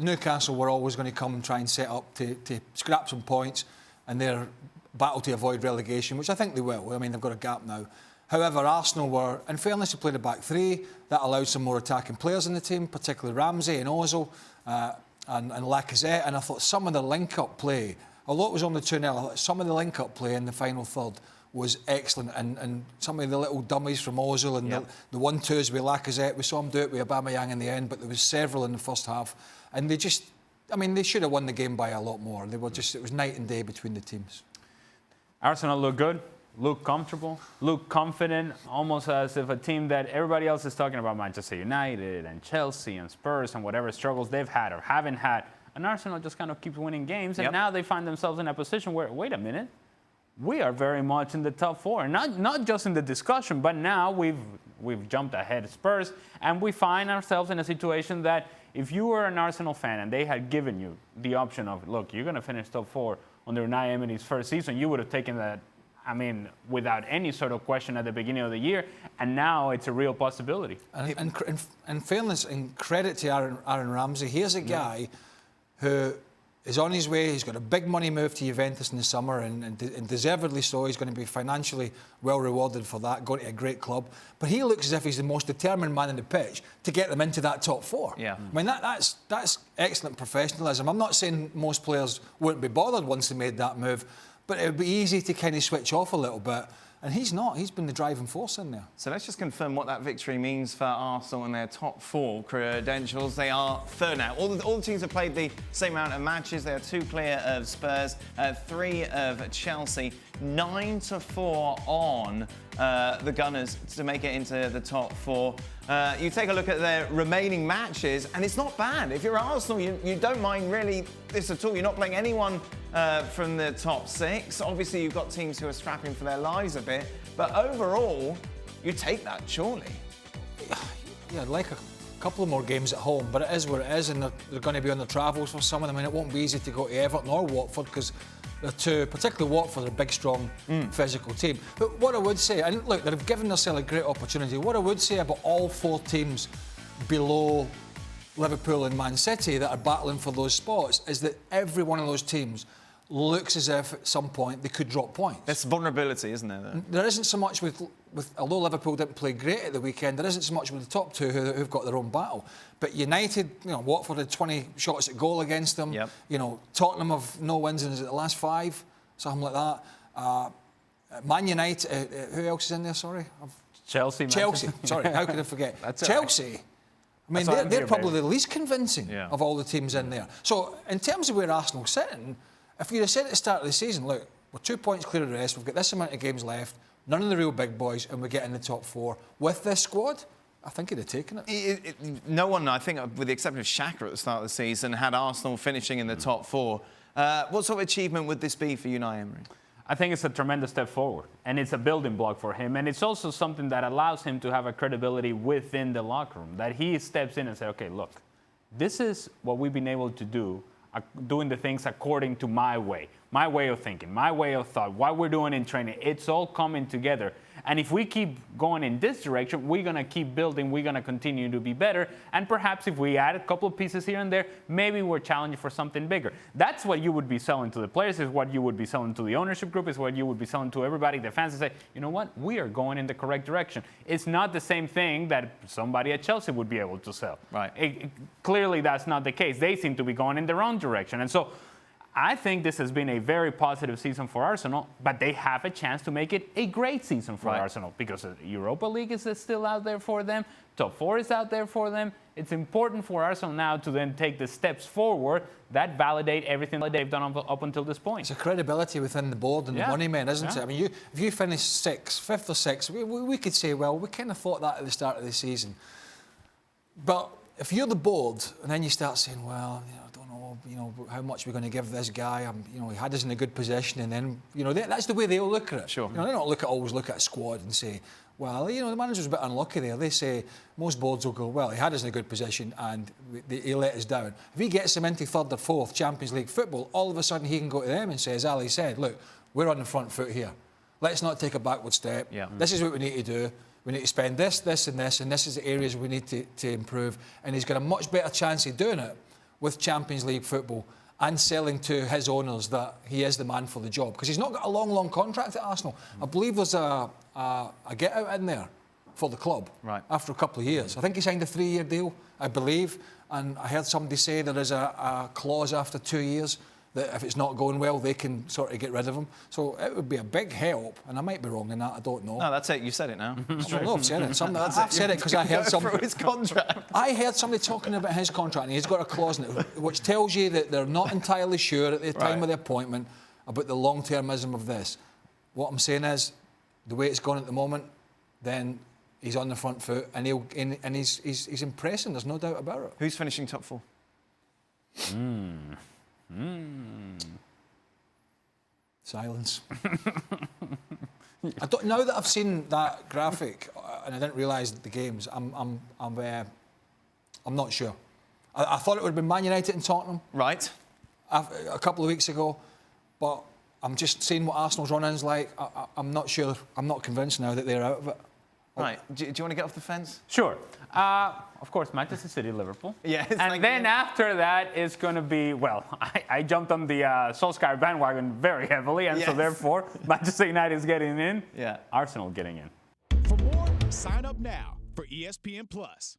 Newcastle were always going to come and try and set up to scrap some points and their battle to avoid relegation, which I think they will. I mean, they've got a gap now. However, Arsenal were, in fairness, they played a back three. That allowed some more attacking players in the team, particularly Ramsey and Ozil and Lacazette. And I thought some of the link-up play, although it was only 2-0, I thought some of the link-up play in the final third was excellent. And some of the little dummies from Ozil and the 1-2s with Lacazette, we saw him do it with Aubameyang in the end, but there was several in the first half. And they just, I mean, they should have won the game by a lot more. They were just, it was night and day between the teams. Arsenal look good, look comfortable, look confident, almost as if a team that everybody else is talking about, Manchester United and Chelsea and Spurs and whatever struggles they've had or haven't had. And Arsenal just kind of keeps winning games. And now they find themselves in a position where, wait a minute, we are very much in the top four. Not just in the discussion, but now we've jumped ahead of Spurs. And we find ourselves in a situation that if you were an Arsenal fan and they had given you the option of, look, you're going to finish top four under Unai Emery's first season, you would have taken that, I mean, without any sort of question at the beginning of the year, and now it's a real possibility. And fairness and credit to Aaron Ramsey, here's a guy who is on his way. He's got a big money move to Juventus in the summer, and deservedly so. He's going to be financially well rewarded for that, going to a great club. But he looks as if he's the most determined man in the pitch to get them into that top four. Yeah. I mean, that's excellent professionalism. I'm not saying most players wouldn't be bothered once they made that move, but it would be easy to kind of switch off a little bit. And he's not. He's been the driving force in there. So let's just confirm what that victory means for Arsenal and their top four credentials. They are third now. All the teams have played the same amount of matches. They are 2 clear of Spurs, 3 of Chelsea, 9-4 on the Gunners to make it into the top 4. You take a look at their remaining matches, and it's not bad. If you're Arsenal, you don't mind really this at all. You're not playing anyone from the top 6. Obviously, you've got teams who are scrapping for their lives a bit, but overall, you take that, surely. Yeah, I'd like a couple of more games at home, but it is what it is, and they're going to be on the travels for some of them. I mean, it won't be easy to go to Everton or Watford because they're two, particularly Watford, are a big, strong, physical team. But what I would say, and look, they've given themselves a great opportunity. What I would say about all 4 teams below Liverpool and Man City that are battling for those spots is that every one of those teams looks as if at some point they could drop points. There's vulnerability, isn't there? Though? There isn't so much with although Liverpool didn't play great at the weekend, there isn't so much with the top 2 who've got their own battle. But United, Watford had 20 shots at goal against them. Yep. Tottenham have no wins in the last 5, something like that. Man United, who else is in there? Sorry, Chelsea. Sorry, how could I forget? That's Chelsea. I mean, they're probably the least convincing of all the teams in there. So, in terms of where Arsenal's sitting, if you'd have said at the start of the season, look, we're 2 points clear of the rest, we've got this amount of games left, none of the real big boys, and we get in the top 4 with this squad, I think he'd have taken it. No one, I think, with the exception of Xhaka at the start of the season, had Arsenal finishing in the top 4. What sort of achievement would this be for Unai Emery? I think it's a tremendous step forward, and it's a building block for him, and it's also something that allows him to have a credibility within the locker room, that he steps in and says, okay, look, this is what we've been able to do, doing the things according to my way of thinking, my way of thought, what we're doing in training. It's all coming together. And if we keep going in this direction, we're going to keep building, we're going to continue to be better. And perhaps if we add a couple of pieces here and there, maybe we're challenging for something bigger. That's what you would be selling to the players, is what you would be selling to the ownership group, is what you would be selling to everybody, the fans, and say, you know what, we are going in the correct direction. It's not the same thing that somebody at Chelsea would be able to sell. Right. Clearly, that's not the case. They seem to be going in their own direction. And so I think this has been a very positive season for Arsenal, but they have a chance to make it a great season for Arsenal because the Europa League is still out there for them. Top 4 is out there for them. It's important for Arsenal now to then take the steps forward that validate everything that they've done up until this point. It's a credibility within the board and the money men, isn't it? I mean, if you finish 6th, 5th or 6th, we could say, well, we kind of thought that at the start of the season. But if you're the board and then you start saying, well, how much we're going to give this guy? He had us in a good position, and then that's the way they'll look at it. Sure. They don't always look at a squad and say, well, the manager's a bit unlucky there. They say most boards will go, well, he had us in a good position and he let us down. If he gets them into 3rd or 4th Champions League football, all of a sudden he can go to them and say, as Ali said, look, we're on the front foot here. Let's not take a backward step. Yeah. This is what we need to do. We need to spend this, and this is the areas we need to improve. And he's got a much better chance of doing it with Champions League football and selling to his owners that he is the man for the job. Because he's not got a long contract at Arsenal. I believe there's a get-out in there for the club after a couple of years. I think he signed a 3-year deal, I believe, and I heard somebody say there is a clause after 2 years that if it's not going well, they can sort of get rid of him. So it would be a big help, and I might be wrong in that, I don't know. No, that's it, you said it now. I don't know, I've said it. I've said it because I heard somebody... his contract. I heard somebody talking about his contract, and he's got a clause in it which tells you that they're not entirely sure at the time of the appointment about the long-termism of this. What I'm saying is, the way it's gone at the moment, then he's on the front foot, and he's impressing, there's no doubt about it. Who's finishing top 4? Silence. Now that I've seen that graphic and I didn't realise the games, I'm not sure. I thought it would have been Man United and Tottenham. Right. A couple of weeks ago, but I'm just seeing what Arsenal's run-in's like. I'm not sure. I'm not convinced now that they're out of it. Right. Do you want to get off the fence? Sure. Of course, Manchester City, Liverpool. Yes. And then after that, it's going to be, well, I jumped on the Solskjaer bandwagon very heavily, and so therefore, Manchester United is getting in. Yeah. Arsenal getting in. For more, sign up now for ESPN Plus.